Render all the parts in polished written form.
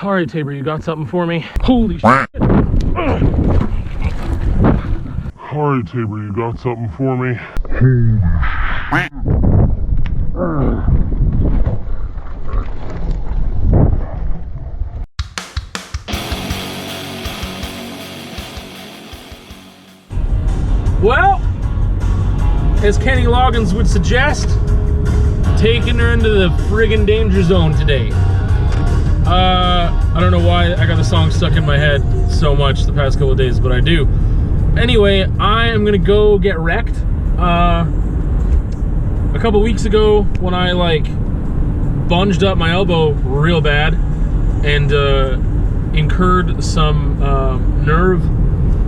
All right, Tabor, you got something for me? Holy shit. All right, Tabor, you got something for me? Well, as Kenny Loggins would suggest, taking her into the friggin' danger zone today. I don't know why I got the song stuck in my head so much the past couple of days, but I do. Anyway, I am gonna go get wrecked. A couple weeks ago, when I like bunged up my elbow real bad and incurred some nerve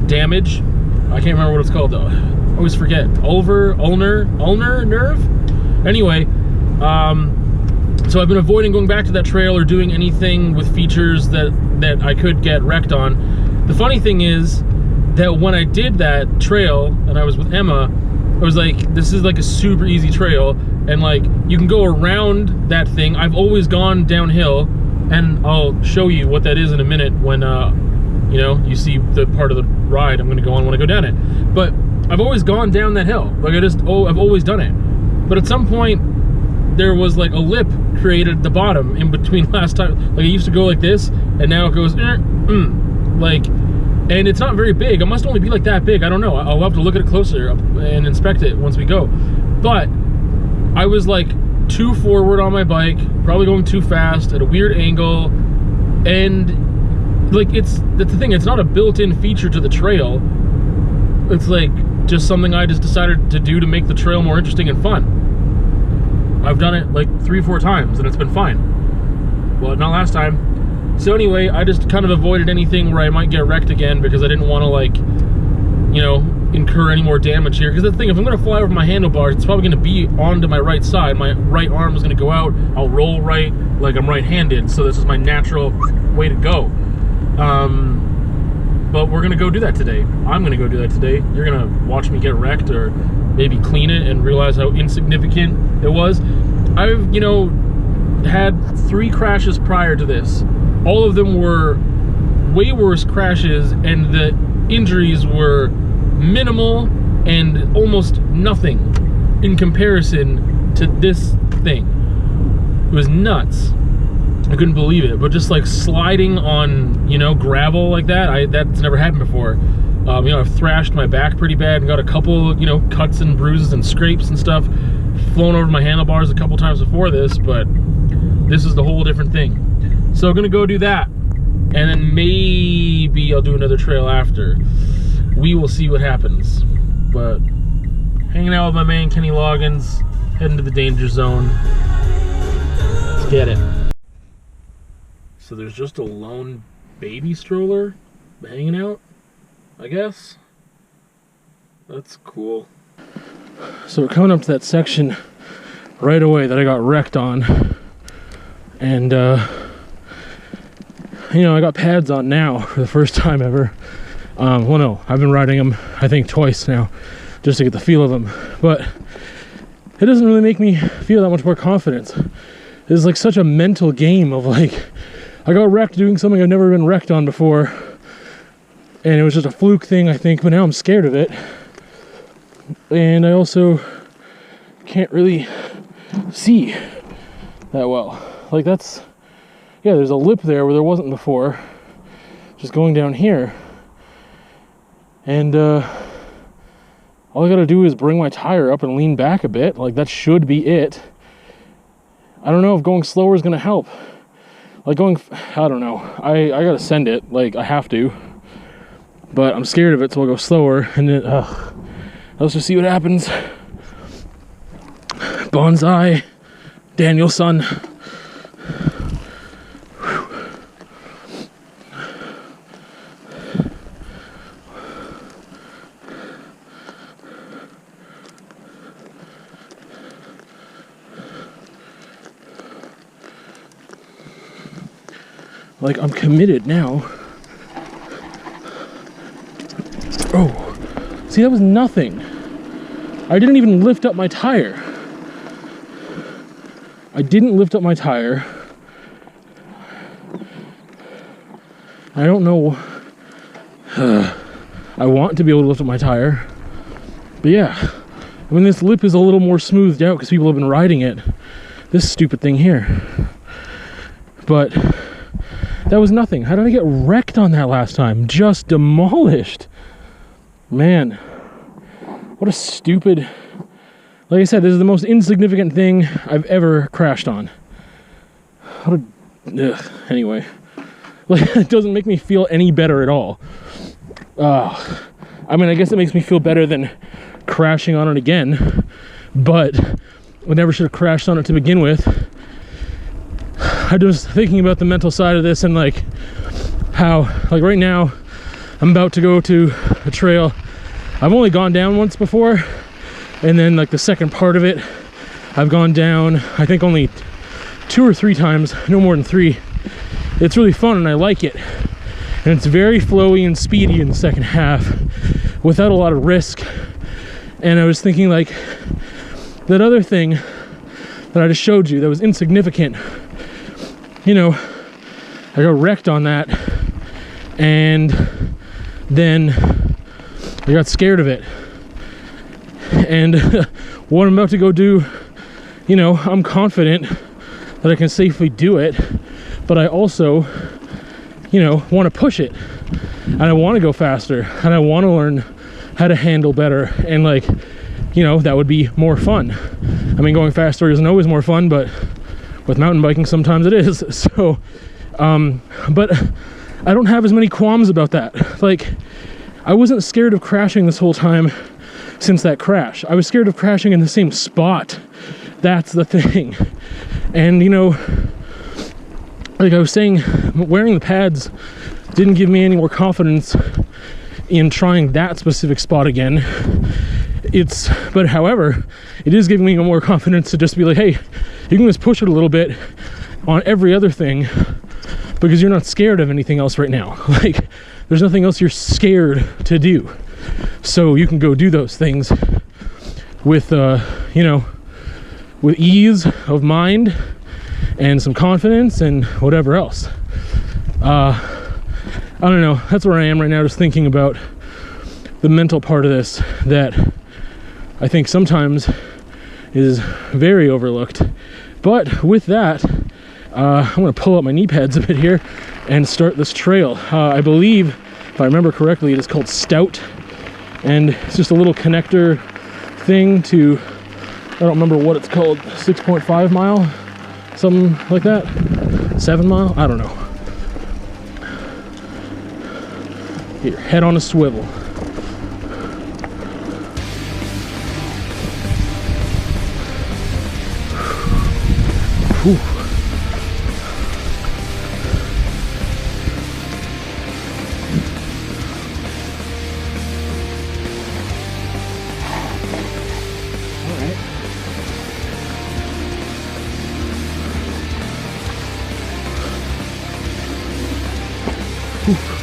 damage. I can't remember what it's called though. I always forget. Ulnar nerve? Anyway, so I've been avoiding going back to that trail or doing anything with features that I could get wrecked on. The funny thing is that when I did that trail and I was with Emma, I was like, this is like a super easy trail and like you can go around that thing. I've always gone downhill and I'll show you what that is in a minute when you know, you see the part of the ride I'm gonna go on when I go down it. But I've always gone down that hill. Like I've always done it. But at some point there was like a lip created at the bottom in between last time. Like it used to go like this and now it goes like, and it's not very big. It must only be like that big. I don't know. I'll have to look at it closer and inspect it once we go. But I was like too forward on my bike, probably going too fast at a weird angle, and like that's the thing. It's not a built-in feature to the trail. It's like just something I just decided to do to make the trail more interesting and fun. I've done it like 3 or 4 times and it's been fine. Well, not last time. So anyway, I just kind of avoided anything where I might get wrecked again because I didn't want to like, you know, incur any more damage here. Because the thing, if I'm going to fly over my handlebars, it's probably going to be onto my right side. My right arm is going to go out. I'll roll right, like I'm right-handed. So this is my natural way to go. But we're going to go do that today. I'm going to go do that today. You're going to watch me get wrecked or maybe clean it and realize how insignificant it was. I've, you know, had 3 crashes prior to this. All of them were way worse crashes and the injuries were minimal and almost nothing in comparison to this thing. It was nuts. I couldn't believe it, but just like sliding on, you know, gravel like that, that's never happened before. You know, I've thrashed my back pretty bad and got a couple, you know, cuts and bruises and scrapes and stuff. Flown over my handlebars a couple times before this, but this is the whole different thing. So I'm gonna go do that, and then maybe I'll do another trail after. We will see what happens. But hanging out with my man Kenny Loggins, heading to the danger zone. Let's get it. So there's just a lone baby stroller hanging out, I guess. That's cool. So we're coming up to that section right away that I got wrecked on. And you know, I got pads on now for the first time ever. Well, no, I've been riding them, I think, twice now, just to get the feel of them. But it doesn't really make me feel that much more confidence. It's like such a mental game of like, I got wrecked doing something I've never been wrecked on before. And it was just a fluke thing, I think, but now I'm scared of it. And I also can't really see that well. Like that's, yeah, there's a lip there where there wasn't before. Just going down here. And all I gotta do is bring my tire up and lean back a bit. Like that should be it. I don't know if going slower is gonna help. Like going, I don't know. I gotta send it, like I have to. But I'm scared of it, so I'll go slower. And then, let's just see what happens. Bonsai, Danielson. Like, I'm committed now. Oh, see, that was nothing. I didn't even lift up my tire. I didn't lift up my tire. I don't know. I want to be able to lift up my tire. But yeah, I mean, this lip is a little more smoothed out because people have been riding it. This stupid thing here. But that was nothing. How did I get wrecked on that last time? Just demolished. Man, what a stupid... Like I said, this is the most insignificant thing I've ever crashed on. What a... Ugh. Anyway. Like, it doesn't make me feel any better at all. I mean, I guess it makes me feel better than crashing on it again. But I never should have crashed on it to begin with. I'm just thinking about the mental side of this and like how, like right now, I'm about to go to a trail. I've only gone down once before, and then like the second part of it, I've gone down, I think only 2 or 3 times, no more than 3. It's really fun and I like it. And it's very flowy and speedy in the second half without a lot of risk. And I was thinking like, that other thing that I just showed you that was insignificant, you know, I got wrecked on that, and then I got scared of it. And what I'm about to go do, you know, I'm confident that I can safely do it, but I also, you know, want to push it, and I want to go faster, and I want to learn how to handle better, and like, you know, that would be more fun. I mean, going faster isn't always more fun, but with mountain biking, sometimes it is. So, but I don't have as many qualms about that. Like, I wasn't scared of crashing this whole time since that crash. I was scared of crashing in the same spot. That's the thing. And, you know, like I was saying, wearing the pads didn't give me any more confidence in trying that specific spot again. But however, it is giving me more confidence to just be like, hey, you can just push it a little bit on every other thing because you're not scared of anything else right now. Like, there's nothing else you're scared to do. So you can go do those things with, you know, with ease of mind and some confidence and whatever else. I don't know. That's where I am right now, just thinking about the mental part of this that I think sometimes is very overlooked. But with that, I'm going to pull up my knee pads a bit here and start this trail. I believe, if I remember correctly, it is called Stout, and it's just a little connector thing to, I don't remember what it's called, 6.5 mile, something like that, 7 mile, I don't know. Here, head on a swivel. Whew. All right. Whew.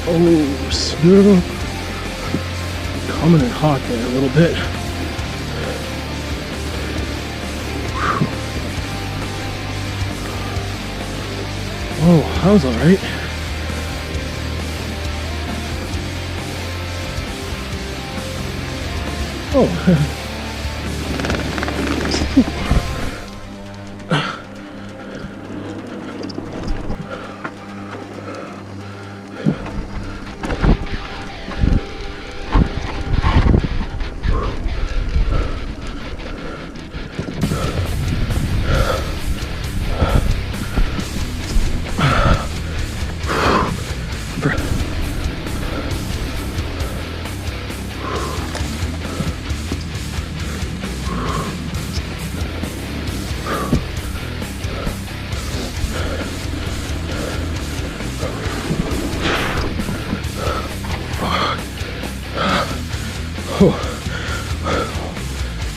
Oh, snap. Coming in hot there a little bit. Oh, that was all right. Oh.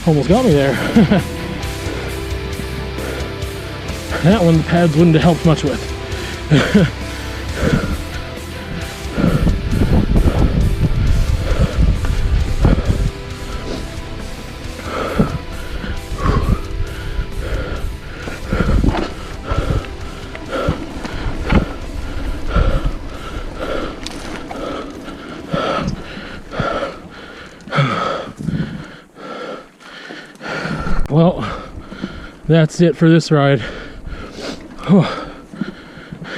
Almost got me there. That one the pads wouldn't have helped much with. Well, that's it for this ride.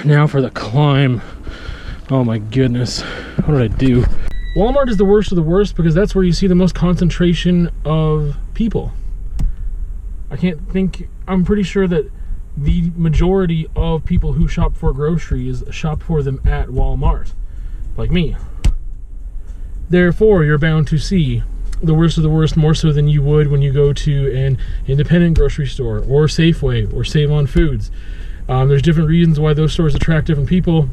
Now for the climb. Oh my goodness, what did I do? Walmart is the worst of the worst because that's where you see the most concentration of people. I'm pretty sure that the majority of people who shop for groceries shop for them at Walmart, like me. Therefore, you're bound to see the worst of the worst more so than you would when you go to an independent grocery store or Safeway or Save on Foods. There's different reasons why those stores attract different people.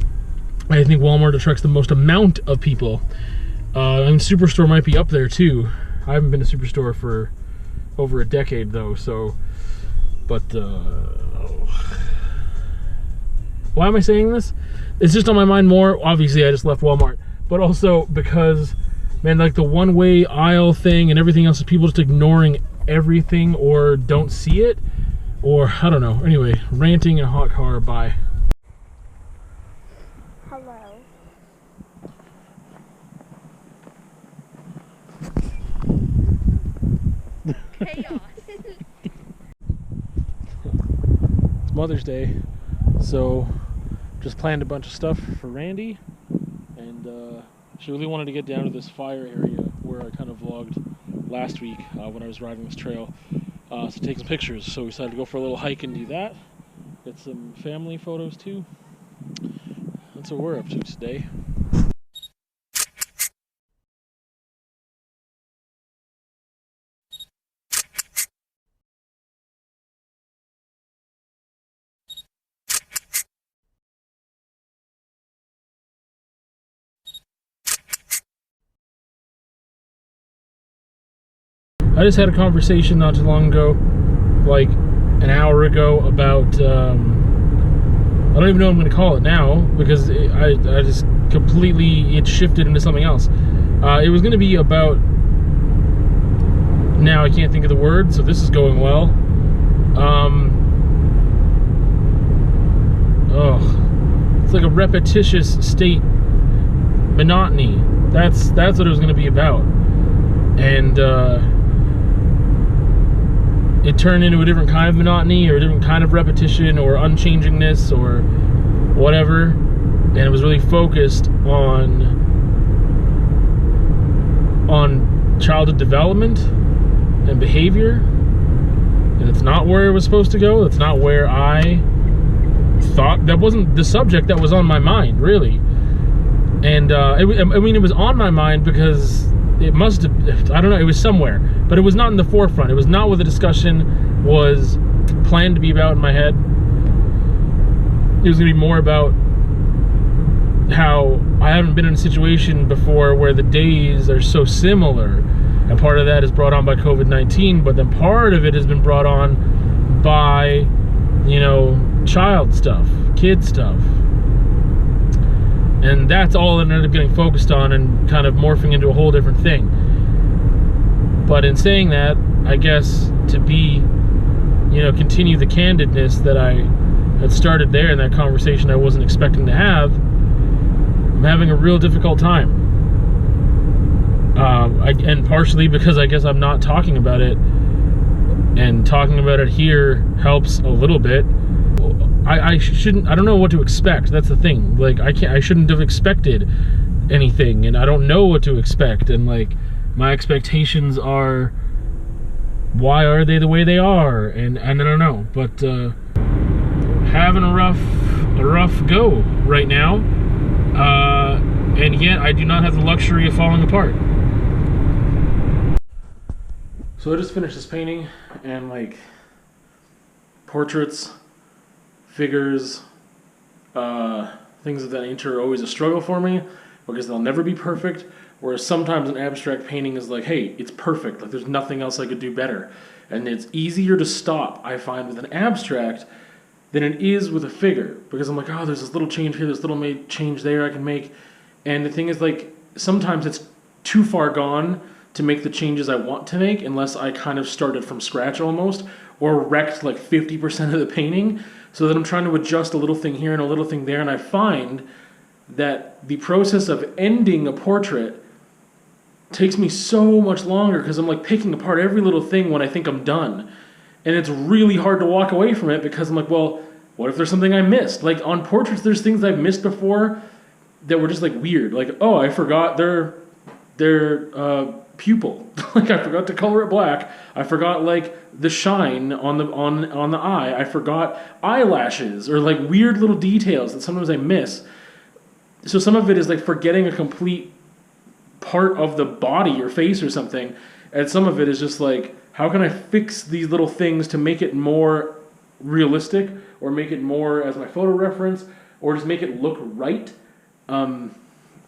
I think Walmart attracts the most amount of people. And Superstore might be up there too. I haven't been to Superstore for over a decade though, so, but, why am I saying this? It's just on my mind more. Obviously, I just left Walmart, but also because, man, like the one-way aisle thing and everything else is people just ignoring everything or don't see it, or I don't know. Anyway, ranting in a hot car. Bye. Hello. Chaos. It's Mother's Day, so just planned a bunch of stuff for Randy, and she really wanted to get down to this fire area where I kind of vlogged last week when I was riding this trail to take some pictures. So we decided to go for a little hike and do that. Get some family photos too. That's what we're up to today. I just had a conversation not too long ago, like an hour ago, about, I don't even know what I'm going to call it now, because I just completely, it shifted into something else. It was going to be about, now I can't think of the word, so this is going well. It's like a repetitious state monotony. That's what it was going to be about. And, it turned into a different kind of monotony or a different kind of repetition or unchangingness or whatever, and it was really focused on childhood development and behavior, and it's not where it was supposed to go. It's not where I thought. That wasn't the subject that was on my mind, really. And I mean, it was on my mind because it must have, I don't know, it was somewhere, but it was not in the forefront. It was not what the discussion was planned to be about in my head. It was going to be more about how I haven't been in a situation before where the days are so similar, and part of that is brought on by COVID-19, but then part of it has been brought on by, you know, child stuff, kid stuff. And that's all that ended up getting focused on and kind of morphing into a whole different thing. But in saying that, I guess to be, you know, continue the candidness that I had started there in that conversation I wasn't expecting to have, I'm having a real difficult time. And partially because I guess I'm not talking about it, and talking about it here helps a little bit. I don't know what to expect. That's the thing. Like, I shouldn't have expected anything, and I don't know what to expect, and like, my expectations are, why are they the way they are? And I don't know, but having a rough go right now, and yet I do not have the luxury of falling apart. So I just finished this painting, and like, portraits, figures, things of that nature are always a struggle for me because they'll never be perfect, Whereas sometimes an abstract painting is like, hey, it's perfect. Like there's nothing else I could do better. And it's easier to stop, I find, with an abstract than it is with a figure. Because I'm like, oh, there's this little change here, this little change there I can make. And the thing is, like, sometimes it's too far gone to make the changes I want to make unless I kind of started from scratch almost, or wrecked like 50% of the painting, so that I'm trying to adjust a little thing here and a little thing there. And I find that the process of ending a portrait takes me so much longer because I'm like picking apart every little thing when I think I'm done. And it's really hard to walk away from it because I'm like, well, what if there's something I missed? Like on portraits, there's things I've missed before that were just like weird. Like, oh, I forgot their pupil. Like I forgot to color it black. I forgot like the shine on the eye. I forgot eyelashes or like weird little details that sometimes I miss. So some of it is like forgetting a complete part of the body or face or something, and some of it is just like, how can I fix these little things to make it more realistic, or make it more as my photo reference, or just make it look right.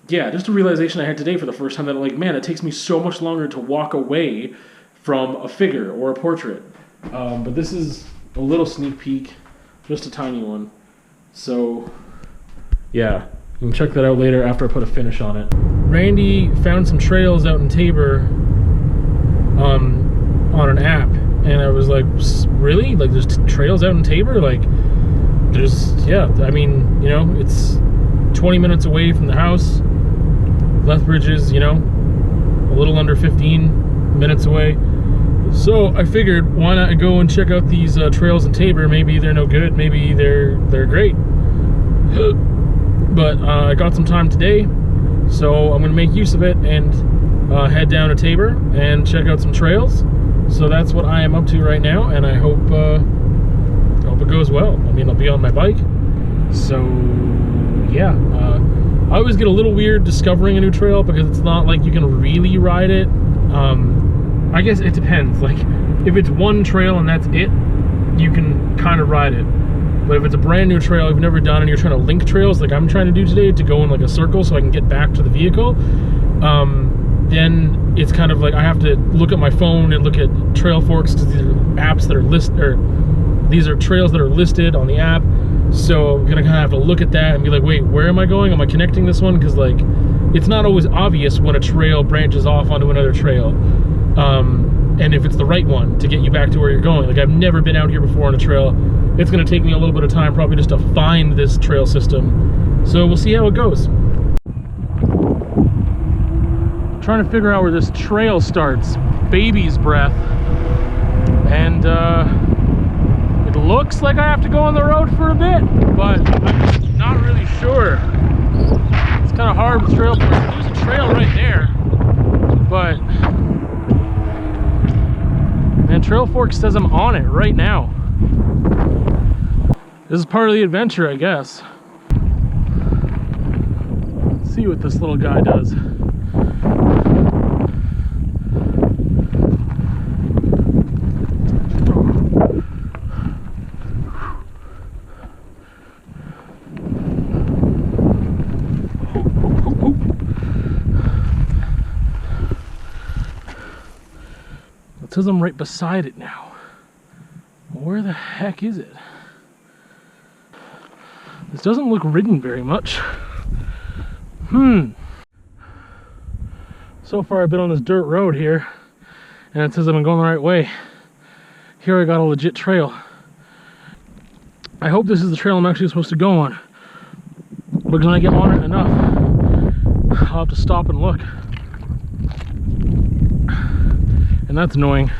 Yeah, just a realization I had today for the first time that, like, man, it takes me so much longer to walk away from a figure or a portrait. But this is a little sneak peek, just a tiny one. So, yeah, you can check that out later after I put a finish on it. Randy found some trails out in Tabor on an app, and I was like, really? Like, there's trails out in Tabor? Like, there's, yeah, I mean, you know, it's 20 minutes away from the house. Lethbridge is, you know, a little under 15 minutes away. So I figured, why not go and check out these trails in Tabor? Maybe they're no good, maybe they're great. But I got some time today, so I'm gonna make use of it and head down to Tabor and check out some trails. So that's what I am up to right now, and I hope it goes well. I mean, I'll be on my bike, so yeah. I always get a little weird discovering a new trail because it's not like you can really ride it. I guess it depends. Like, if it's one trail and that's it, you can kind of ride it. But if it's a brand new trail you've never done and you're trying to link trails, like I'm trying to do today, to go in like a circle so I can get back to the vehicle, then it's kind of like I have to look at my phone and look at trail forks, because these are apps that are listed, or these are trails that are listed on the app. So I'm gonna kind of have to look at that and be like, wait, where am I going? Am I connecting this one? Because like, it's not always obvious when a trail branches off onto another trail. And if it's the right one to get you back to where you're going. Like, I've never been out here before on a trail. It's gonna take me a little bit of time probably just to find this trail system. So we'll see how it goes. Trying to figure out where this trail starts. Baby's breath. And it looks like I have to go on the road for a bit, but I'm not really sure. It's kind of hard with trail. There's a trail right there, but man, Trail Fork says I'm on it right now. This is part of the adventure, I guess. Let's see what this little guy does. It says I'm right beside it now. Where the heck is it? This doesn't look ridden very much. So far I've been on this dirt road here, and it says I'm going the right way. Here I got a legit trail. I hope this is the trail I'm actually supposed to go on. But when I get on it enough, I'll have to stop and look. And that's annoying.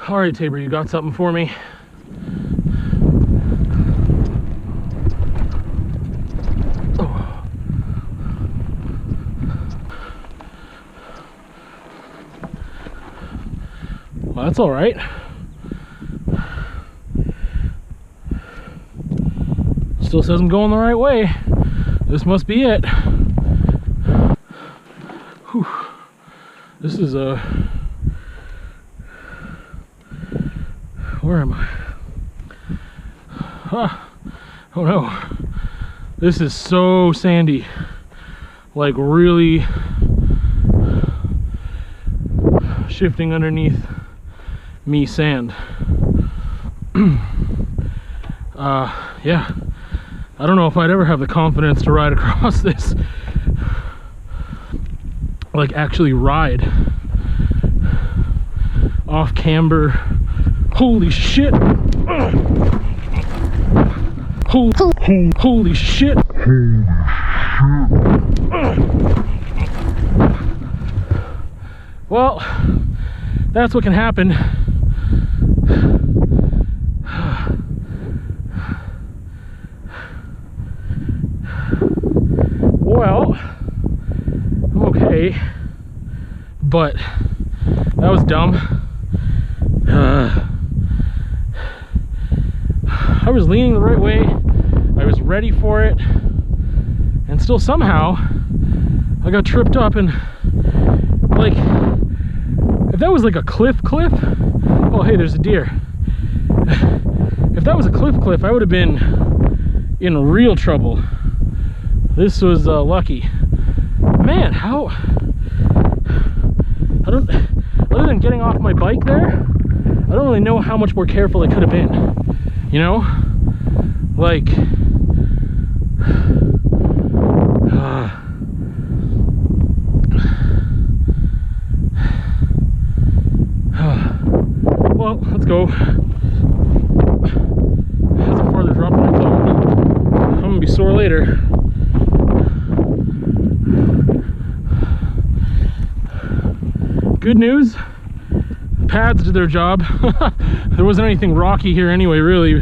All right, Tabor, you got something for me? Oh. Well, that's all right. Still says I'm going the right way. This must be it. Whew. This is where am I? Oh no, this is so sandy. like really shifting underneath me sand. Yeah, I don't know if I'd ever have the confidence to ride across this, like actually ride off camber. Holy shit. Holy shit. Well, that's what can happen. Well, I'm okay, but that was dumb. I was leaning the right way, I was ready for it, and still somehow I got tripped up. And like, if that was like a cliff, oh hey, there's a deer. If that was a cliff, I would have been in real trouble. This was lucky. Man, how, other than getting off my bike there, I don't really know how much more careful I could have been, you know? Like, well, let's go. That's a farther drop than I thought. I'm gonna be sore later. Good news, the pads did their job. There wasn't anything rocky here anyway, really,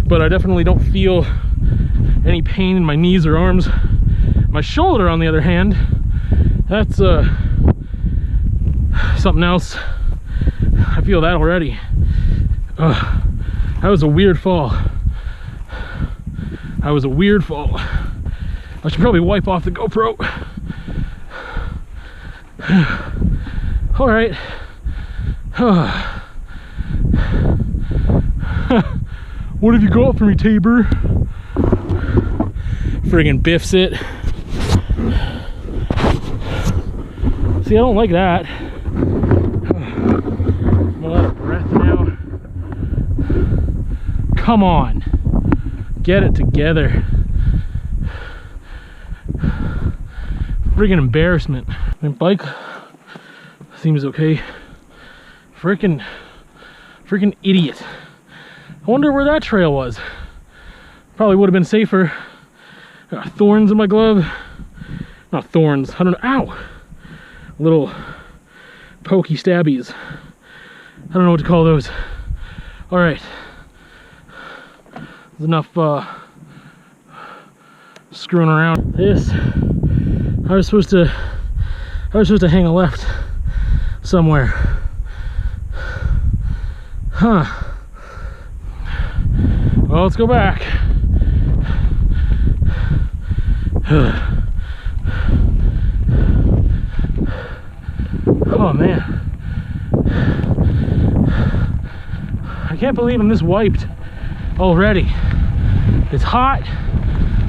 but I definitely don't feel any pain in my knees or arms. My shoulder, on the other hand, that's something else. I feel that already. That was a weird fall. That was a weird fall. I should probably wipe off the GoPro. All right. What have you got for me, Tabor? Friggin' biffs it. See, I don't like that. I'm gonna let it breath now. Come on. Get it together. Friggin' embarrassment. My bike seems okay. Freaking idiot. I wonder where that trail was. Probably would have been safer. Got thorns in my glove. Not thorns, I don't know. Ow! Little pokey stabbies. I don't know what to call those. Alright. There's enough screwing around. This, I was supposed to hang a left somewhere. Huh. Well, let's go back. Oh man. I can't believe I'm this wiped already. It's hot.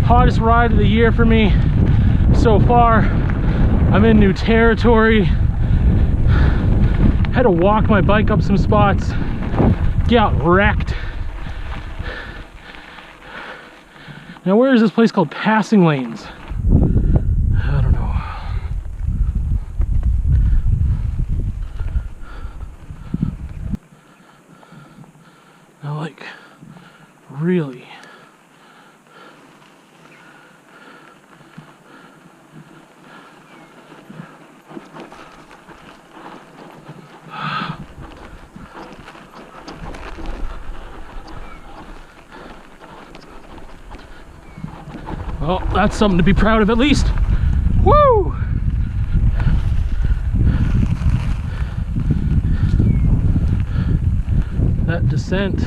Hottest ride of the year for me so far. I'm in new territory. Had to walk my bike up some spots. Got wrecked. Now where is this place called Passing Lanes? I don't know. Now like, really? Well, that's something to be proud of at least. Woo! That descent,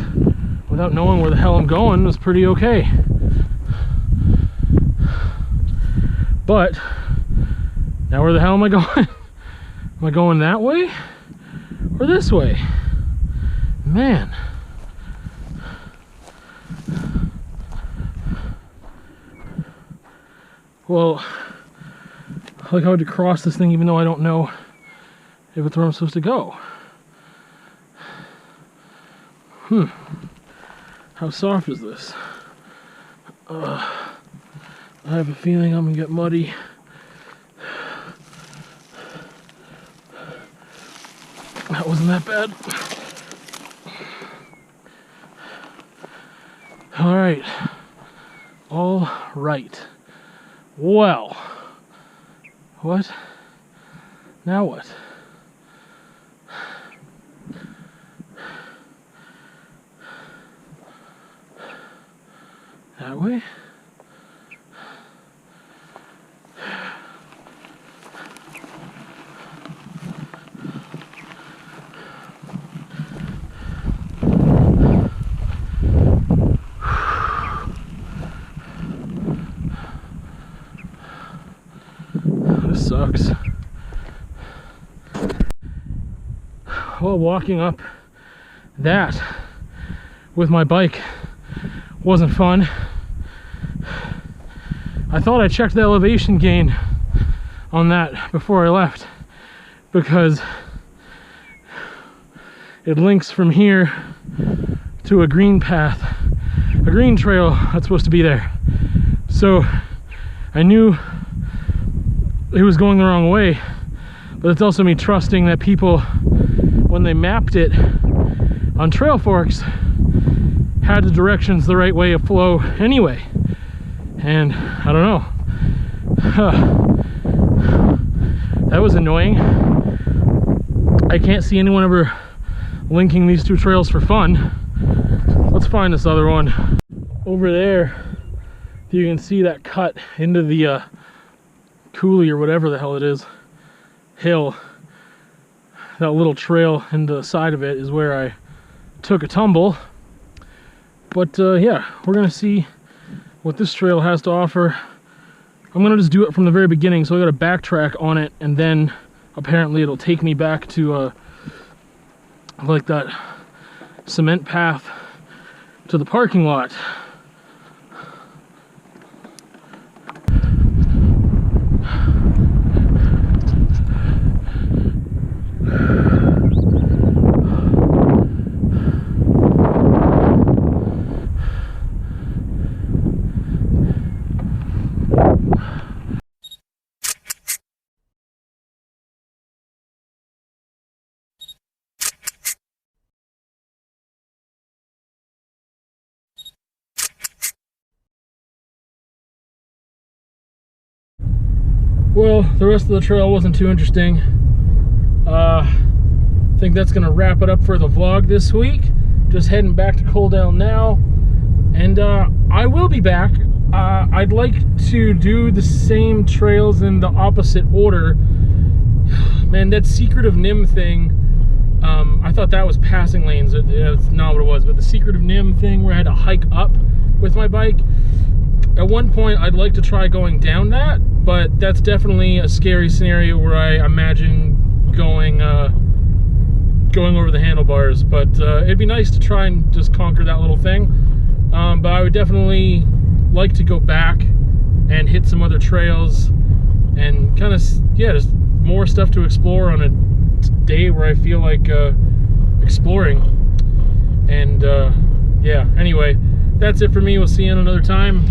without knowing where the hell I'm going, was pretty okay. But, now where the hell am I going? Am I going that way? Or this way? Man. Well, I like how I had to cross this thing even though I don't know if it's where I'm supposed to go. How soft is this? I have a feeling I'm gonna get muddy. That wasn't that bad. All right. All right. Well. What? Now what? That way? This sucks. Well, walking up that with my bike wasn't fun. I thought I checked the elevation gain on that before I left because it links from here to a green path, a green trail that's supposed to be there. So I knew it was going the wrong way, but it's also me trusting that people, when they mapped it on trail forks, had the directions the right way of flow anyway. And I don't know. That was annoying. I can't see anyone ever linking these two trails for fun. Let's find this other one. Over there, you can see that cut into the coulee or whatever the hell it is, hill. That little trail in the side of it is where I took a tumble. But yeah, we're gonna see what this trail has to offer. I'm gonna just do it from the very beginning, so I gotta backtrack on it, and then apparently it'll take me back to like that cement path to the parking lot. Well, the rest of the trail wasn't too interesting. I think that's gonna wrap it up for the vlog this week. Just heading back to Coaldale now, and I will be back. I'd like to do the same trails in the opposite order. Man, that Secret of Nim thing, I thought that was passing lanes. That's not what it was, but the Secret of Nim thing where I had to hike up with my bike, at one point I'd like to try going down that, but that's definitely a scary scenario where I imagine going over the handlebars. But it'd be nice to try and just conquer that little thing. But I would definitely like to go back and hit some other trails and kind of, yeah, just more stuff to explore on a day where I feel like exploring. And yeah, anyway, that's it for me. We'll see you in another time.